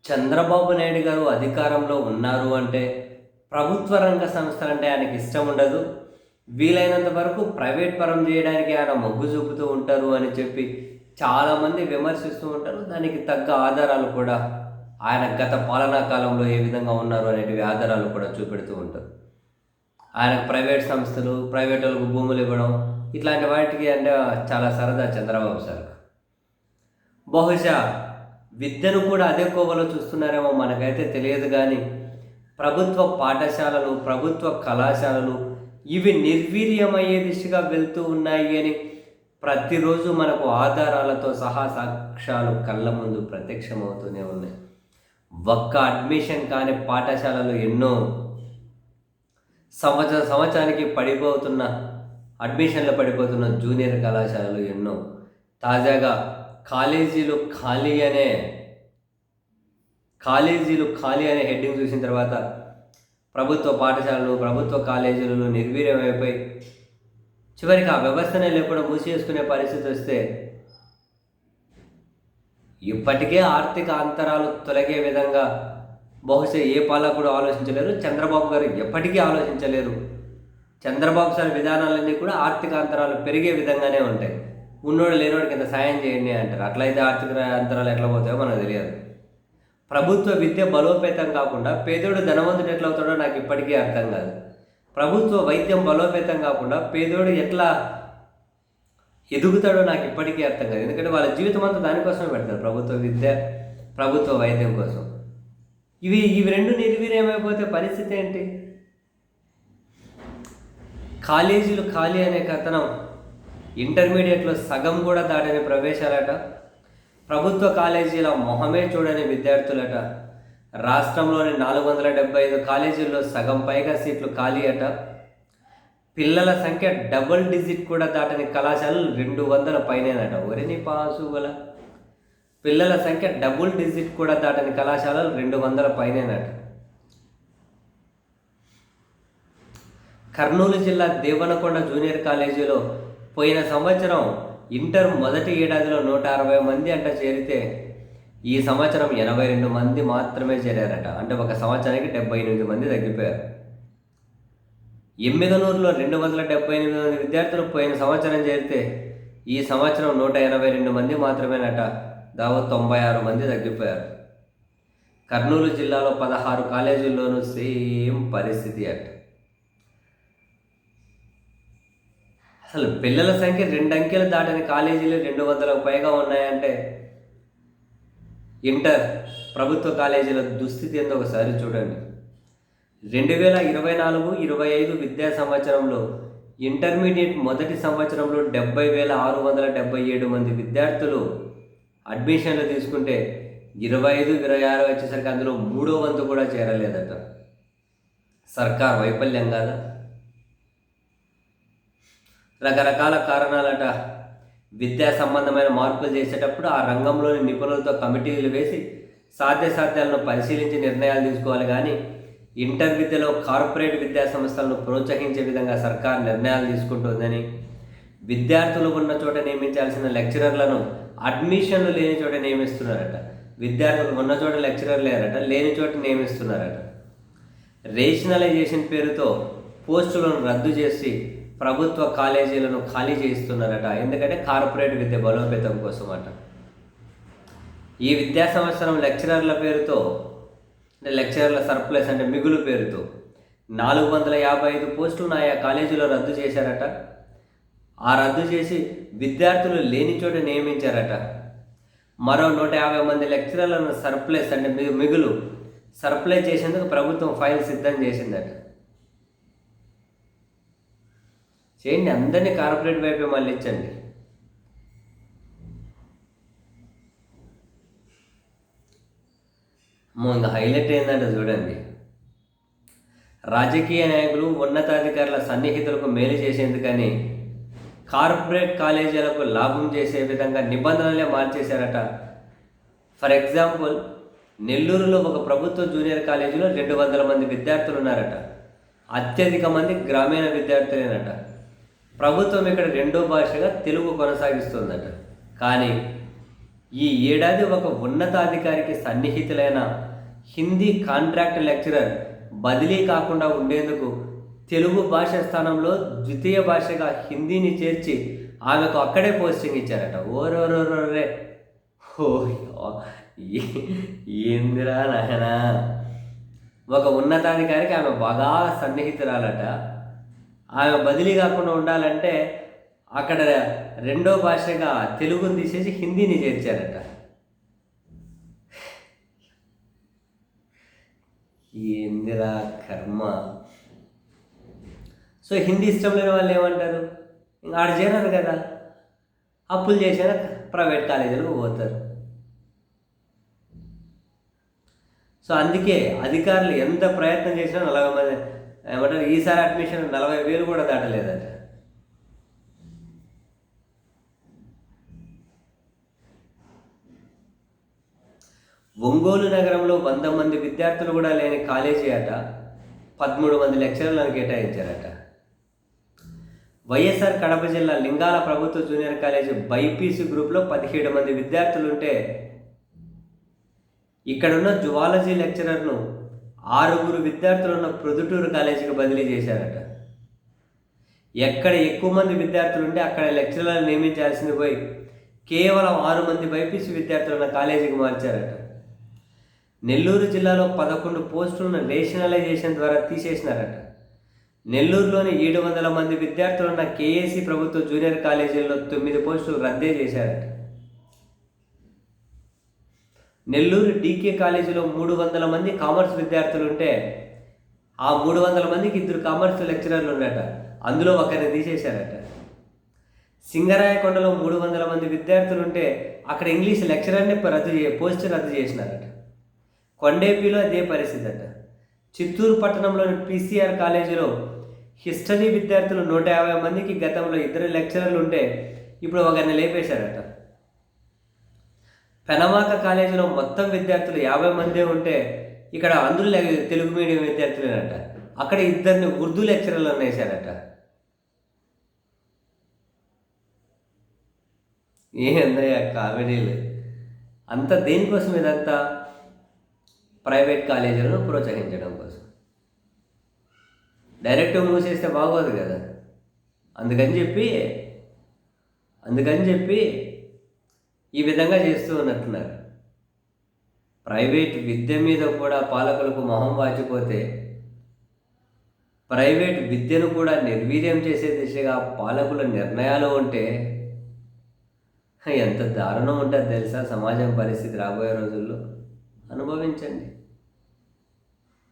చంద్రబాబు నాయుడు గారు అధికారంలో ఉన్నారు అంటే ప్రభుత్వ రంగ సంస్థలంటే ఆయనకి ఇష్టం ఉండదు. వీలైనంత వరకు ప్రైవేట్ పరం చేయడానికి ఆయన మొగ్గు చూపుతూ ఉంటారు అని చెప్పి చాలామంది విమర్శిస్తూ ఉంటారు. దానికి తగ్గ ఆధారాలు కూడా ఆయన గత పాలనా కాలంలో ఏ విధంగా ఉన్నారు అనేటివి ఆధారాలు కూడా చూపెడుతూ ఉంటారు. ఆయన ప్రైవేట్ సంస్థలు, ప్రైవేట్ వాళ్ళకు భూములు ఇవ్వడం ఇట్లాంటి వాటికి అంటే చాలా సరదా చంద్రబాబు సార్. బహుశా విద్యను కూడా అదే కోవలో చూస్తున్నారేమో మనకైతే తెలియదు. కానీ ప్రభుత్వ పాఠశాలలు, ప్రభుత్వ కళాశాలలు ఇవి నిర్వీర్యమయ్యే దిశగా వెళ్తూ ఉన్నాయి అని ప్రతిరోజు మనకు ఆధారాలతో సహా సాక్ష్యాలు కళ్ళ ముందు ప్రత్యక్షమవుతూనే ఉన్నాయి. ఒక్క అడ్మిషన్ కాని పాఠశాలలు ఎన్నో, సంవత్సరానికి అడ్మిషన్లు పడిపోతున్న జూనియర్ కళాశాలలు ఎన్నో, తాజాగా కాలేజీలు ఖాళీ అనే హెడ్డింగ్ చూసిన తర్వాత ప్రభుత్వ పాఠశాలలు, ప్రభుత్వ కాలేజీలలో నిర్వీర్యమైపోయి చివరికి ఆ వ్యవస్థనే లేకుండా మూసేసుకునే పరిస్థితి వస్తే ఇప్పటికే ఆర్థిక అంతరాలు తొలగే విధంగా బహుశా ఏ పాలకుడు ఆలోచించలేరు. చంద్రబాబు గారు ఎప్పటికీ ఆలోచించలేరు. చంద్రబాబు సార్ విధానాలన్నీ కూడా ఆర్థిక అంతరాలు పెరిగే విధంగానే ఉంటాయి. ఉన్నోడు లేనోడికి ఇంత సాయం చేయండి అంటారు. అట్లయితే ఆర్థిక అంతరాలు ఎట్లా పోతాయో మనకు తెలియదు. ప్రభుత్వ విద్య బలోపేతం కాకుండా పేదోడు ధనవంతుడు ఎట్లా అవుతాడో నాకు ఇప్పటికీ అర్థం కాదు. ప్రభుత్వ వైద్యం బలోపేతం కాకుండా పేదోడు ఎట్లా ఎదుగుతాడో నాకు ఇప్పటికీ అర్థం కాదు. ఎందుకంటే వాళ్ళ జీవితం అంతా దానికోసమే పెడతారు, ప్రభుత్వ విద్య, ప్రభుత్వ వైద్యం కోసం. ఇవి రెండు నిర్వీర్యమైపోతే పరిస్థితి ఏంటి? కాలేజీలు ఖాళీ అనే కథనం ఇంటర్మీడియట్లో సగం కూడా దాటని ప్రవేశాలట, ప్రభుత్వ కాలేజీల మొహమే చూడని విద్యార్థులట, రాష్ట్రంలోని 475 కాలేజీల్లో సగం పైగా సీట్లు ఖాళీ అట, పిల్లల సంఖ్య డబుల్ డిజిట్ కూడా దాటని కళాశాలలు 200 పైనేనట. ఒరిని పాసుగల పిల్లల సంఖ్య డబుల్ డిజిట్ కూడా దాటని కళాశాలలు 200 పైనేనట. కర్నూలు జిల్లా దేవనకొండ జూనియర్ కాలేజీలో పోయిన సంవత్సరం ఇంటర్ మొదటి ఏడాదిలో 160 మంది అంట చేరితే ఈ సంవత్సరం 82 మంది మాత్రమే చేరారట. అంటే ఒక సంవత్సరానికి 78 మంది తగ్గిపోయారు. ఎమ్మిగనూరులో 278 మంది విద్యార్థులు పోయిన సంవత్సరం చేరితే ఈ సంవత్సరం 182 మంది మాత్రమేనట. దాదాపు 96 మంది తగ్గిపోయారు. కర్నూలు జిల్లాలో 16 కాలేజీల్లోనూ సేమ్ పరిస్థితి అట. అసలు పిల్లల సంఖ్య 2 అంకెలు దాటని కాలేజీలు 200కు పైగా ఉన్నాయంటే ఇంటర్ ప్రభుత్వ కాలేజీల దుస్థితి ఏందో ఒకసారి చూడండి. 2024-25 విద్యా సంవత్సరంలో ఇంటర్మీడియట్ మొదటి సంవత్సరంలో 70,677 మంది విద్యార్థులు అడ్మిషన్లు తీసుకుంటే 25-26 వచ్చేసరికి అందులో 3వ వంతు కూడా చేరలేదట. సర్కార్ వైఫల్యం కాదా? రకరకాల కారణాలట. విద్యా సంబంధమైన మార్పులు చేసేటప్పుడు ఆ రంగంలోని నిపుణులతో కమిటీలు వేసి సాధ్యాసాధ్యాలను పరిశీలించి నిర్ణయాలు తీసుకోవాలి. కానీ ఇంటర్ విద్యలో కార్పొరేట్ విద్యా సంస్థలను ప్రోత్సహించే విధంగా సర్కార్ నిర్ణయాలు తీసుకుంటుందని, విద్యార్థులు ఉన్న చోట నియమించాల్సిన లెక్చరర్లను అడ్మిషన్లు లేని చోట నియమిస్తున్నారట. విద్యార్థులు ఉన్న చోట లెక్చరర్ లేరట, లేని చోట నియమిస్తున్నారట. రేషనలైజేషన్ పేరుతో పోస్టులను రద్దు చేసి ప్రభుత్వ కాలేజీలను ఖాళీ చేయిస్తున్నారట. ఎందుకంటే కార్పొరేట్ విద్య బలోపేతం కోసం అట. ఈ విద్యా సంవత్సరం లెక్చరర్ల పేరుతో, అంటే లెక్చరర్ల సర్ప్లస్ అంటే మిగులు పేరుతో 455 పోస్టులను ఆయా కాలేజీలో రద్దు చేశారట. ఆ రద్దు చేసి విద్యార్థులు లేని చోట నియమించారట. మరో 150 మంది లెక్చరర్లను సర్ప్లస్ అంటే మిగులు సర్ప్లై చేసేందుకు ప్రభుత్వం ఫైల్ సిద్ధం చేసిందట. చేయండి, అందరినీ కార్పొరేట్ వైపే మళ్ళించండి. ముందు హైలైట్ ఏంటంటే చూడండి, రాజకీయ నాయకులు, ఉన్నతాధికారుల సన్నిహితులకు మేలు చేసేందుకని కార్పొరేట్ కాలేజీలకు లాభం చేసే విధంగా నిబంధనలే మార్చేశారట. ఫర్ ఎగ్జాంపుల్, నెల్లూరులో ఒక ప్రభుత్వ జూనియర్ కాలేజీలో 200 మంది విద్యార్థులు ఉన్నారట. అత్యధిక మంది గ్రామీణ విద్యార్థులేనట. ప్రభుత్వం ఇక్కడ రెండో భాషగా తెలుగు కొనసాగిస్తుందట. కానీ ఈ ఏడాది ఒక ఉన్నతాధికారికి సన్నిహితులైన హిందీ కాంట్రాక్ట్ లెక్చరర్ బదిలీ కాకుండా ఉండేందుకు తెలుగు భాష స్థానంలో ద్వితీయ భాషగా హిందీని చేర్చి ఆమెకు అక్కడే పోస్టింగ్ ఇచ్చారట. ఓరోరోరే ఓ ఏందిరా నాయనా. ఒక ఉన్నతాధికారికి ఆమె బాగా సన్నిహితురాలట. ఆమె బదిలీ కాకుండా ఉండాలంటే అక్కడ రెండో భాషగా తెలుగుని తీసేసి హిందీని చేర్చారట. ఏందిరా కర్మ. సో హిందీ ఇష్టం లేని వాళ్ళు ఏమంటారు, ఇంకా ఆడ చేరారు కదా, అప్పులు చేసినా ప్రైవేట్ కాలేజీలకు పోతారు. సో అందుకే అధికారులు ఎంత ప్రయత్నం చేసినా 40 మంది ఏమంటారు, ఈసారి అడ్మిషన్ 40,000 కూడా దాటలేదట. ఒంగోలు నగరంలో 100 మంది విద్యార్థులు కూడా లేని కాలేజీ అట 13 మంది లెక్చరర్లను కేటాయించారట. వైఎస్ఆర్ కడప జిల్లా లింగాల ప్రభుత్వ జూనియర్ కాలేజీ బైపీసీ గ్రూప్లో 17 మంది విద్యార్థులుంటే ఇక్కడున్న జువాలజీ లెక్చరర్ను 6 విద్యార్థులున్న ప్రొద్దుటూరు కాలేజీకి బదిలీ చేశారట. ఎక్కడ ఎక్కువ మంది విద్యార్థులుంటే అక్కడ లెక్చరర్లను నియమించాల్సింది పోయి కేవలం 6 మంది బైపీసీ విద్యార్థులున్న కాలేజీకి మార్చారట. నెల్లూరు జిల్లాలో 11 పోస్టులను రేషనలైజేషన్ ద్వారా తీసేసినారట. నెల్లూరులోని 700 మంది విద్యార్థులున్న కేఏసీ ప్రభుత్వ జూనియర్ కాలేజీల్లో 9 పోస్టులు రద్దే చేశారట. నెల్లూరు డీకే కాలేజీలో 300 మంది కామర్స్ విద్యార్థులుంటే ఆ 300 మందికి 2 కామర్స్ లెక్చరర్లు ఉన్నట, అందులో ఒకరిని తీసేశారట. సింగరాయకొండలో 300 మంది విద్యార్థులుంటే అక్కడ ఇంగ్లీష్ లెక్చరర్ని పోస్ట్ రద్దు చేసినారట. కొండేపిలో అదే పరిస్థితి అట. చిత్తూరు పట్టణంలోని పీసీఆర్ కాలేజీలో హిస్టరీ విద్యార్థులు 150 మందికి గతంలో 2 లెక్చరర్లు ఉంటే ఇప్పుడు ఒకరిని లేపేశారట. పెనమాక కాలేజీలో మొత్తం విద్యార్థులు 50 మందే ఉంటే ఇక్కడ అందరూ తెలుగు మీడియం విద్యార్థులేనట, అక్కడ 2 ఉర్దూ లెక్చరర్లను వేశారట. ఏందయ్యా కామెడీలు. అంతా దేనికోసం ఇదంతా? ప్రైవేట్ కాలేజీలను ప్రోత్సహించడం కోసం. డైరెక్ట్ మూసేస్తే బాగోదు కదా. అందుకని చెప్పి ఈ విధంగా చేస్తూ ఉన్నట్టున్నారు. ప్రైవేట్ విద్య మీద కూడా పాలకులకు మొహం వాచిపోతే ప్రైవేట్ విద్యను కూడా నిర్వీర్యం చేసే దిశగా పాలకుల నిర్ణయాలు ఉంటే ఎంత దారుణం ఉంటుంది తెలుసా సమాజం పరిస్థితి రాబోయే రోజుల్లో. అనుభవించండి.